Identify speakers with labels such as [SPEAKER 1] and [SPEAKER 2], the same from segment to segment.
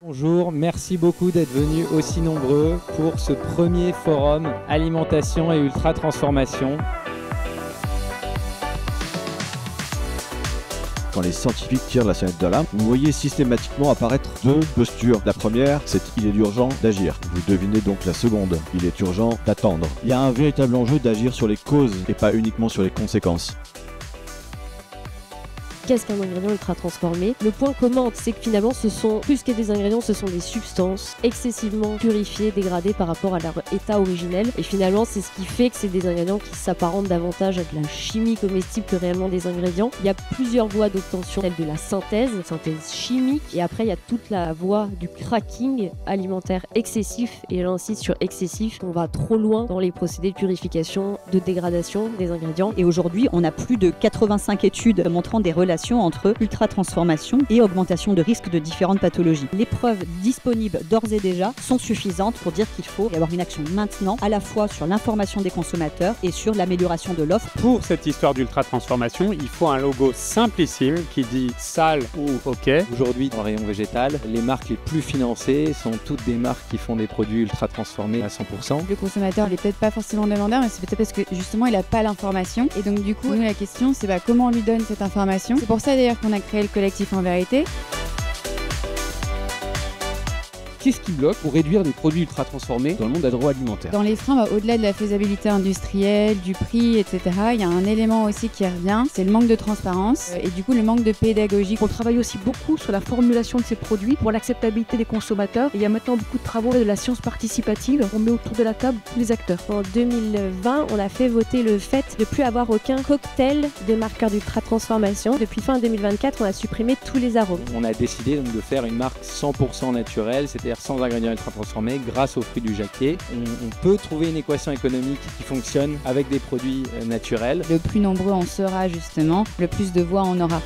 [SPEAKER 1] Bonjour, merci beaucoup d'être venus aussi nombreux pour ce premier forum alimentation et ultra transformation.
[SPEAKER 2] Quand les scientifiques tirent la sonnette d'alarme, vous voyez systématiquement apparaître deux postures. La première, c'est qu'il est urgent d'agir. Vous devinez donc la seconde, il est urgent d'attendre. Il y a un véritable enjeu d'agir sur les causes et pas uniquement sur les conséquences.
[SPEAKER 3] Qu'est-ce qu'un ingrédient ultra transformé? Le point commun, c'est que finalement, ce sont plus que des ingrédients, ce sont des substances excessivement purifiées, dégradées par rapport à leur état originel. Et finalement, c'est ce qui fait que c'est des ingrédients qui s'apparentent davantage à de la chimie comestible que réellement des ingrédients. Il y a plusieurs voies d'obtention, celle de la synthèse chimique. Et après, il y a toute la voie du cracking alimentaire excessif. Et j'insiste sur excessif, on va trop loin dans les procédés de purification, de dégradation des ingrédients.
[SPEAKER 4] Et aujourd'hui, on a plus de 85 études montrant des relations entre ultra-transformation et augmentation de risque de différentes pathologies. Les preuves disponibles d'ores et déjà sont suffisantes pour dire qu'il faut y avoir une action maintenant, à la fois sur l'information des consommateurs et sur l'amélioration de l'offre.
[SPEAKER 5] Pour cette histoire d'ultra-transformation, il faut un logo simplissime qui dit sale ou OK.
[SPEAKER 1] Aujourd'hui, dans le rayon végétal, les marques les plus financées sont toutes des marques qui font des produits ultra transformés à 100%.
[SPEAKER 6] Le consommateur n'est peut-être pas forcément demandeur, mais c'est peut-être parce que justement il n'a pas l'information. Et donc du coup, nous la question c'est comment on lui donne cette information. C'est pour ça d'ailleurs qu'on a créé le collectif En Vérité.
[SPEAKER 7] Qu'est-ce qui bloque pour réduire les produits ultra transformés dans le monde agroalimentaire?
[SPEAKER 6] Dans les freins, au-delà de la faisabilité industrielle, du prix, etc., il y a un élément aussi qui revient, c'est le manque de transparence et du coup le manque de pédagogie.
[SPEAKER 8] On travaille aussi beaucoup sur la formulation de ces produits pour l'acceptabilité des consommateurs. Et il y a maintenant beaucoup de travaux de la science participative. On met autour de la table tous les acteurs.
[SPEAKER 3] En 2020, on a fait voter le fait de ne plus avoir aucun cocktail de marqueurs d'ultra transformation. Depuis fin 2024, on a supprimé tous les arômes.
[SPEAKER 1] On a décidé donc de faire une marque 100% naturelle, c'est-à-dire sans ingrédients ultra transformés, grâce aux fruits du jacquier. On peut trouver une équation économique qui fonctionne avec des produits naturels.
[SPEAKER 6] Le plus nombreux on sera justement, le plus de voix on aura.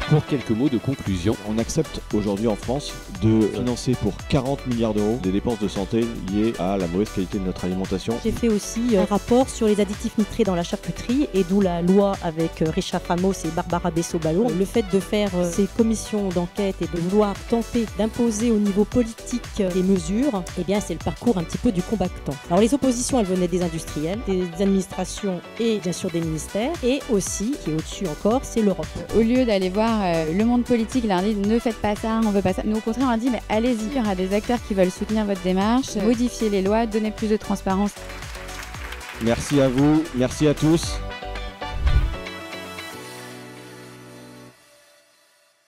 [SPEAKER 7] Pour quelques mots de conclusion,
[SPEAKER 2] On accepte aujourd'hui en France de financer pour 40 milliards d'euros des dépenses de santé liées à la mauvaise qualité de notre alimentation.
[SPEAKER 9] J'ai fait aussi un rapport sur les additifs nitrés dans la charcuterie et d'où la loi avec Richard Ramos et Barbara Bessot-Ballot. Le fait de faire ces commissions d'enquête et de vouloir tenter d'imposer au niveau politique des mesures, eh bien c'est le parcours un petit peu du combattant. Alors les oppositions, elles venaient des industriels, des administrations et bien sûr des ministères, et aussi, qui est au-dessus encore, c'est l'Europe.
[SPEAKER 6] Au lieu d'aller voir le monde politique, il leur dit ne faites pas ça, on veut pas ça. Nous au contraire on a dit mais allez-y, il y aura des acteurs qui veulent soutenir votre démarche, modifier les lois, donner plus de transparence.
[SPEAKER 2] Merci à vous, merci à tous.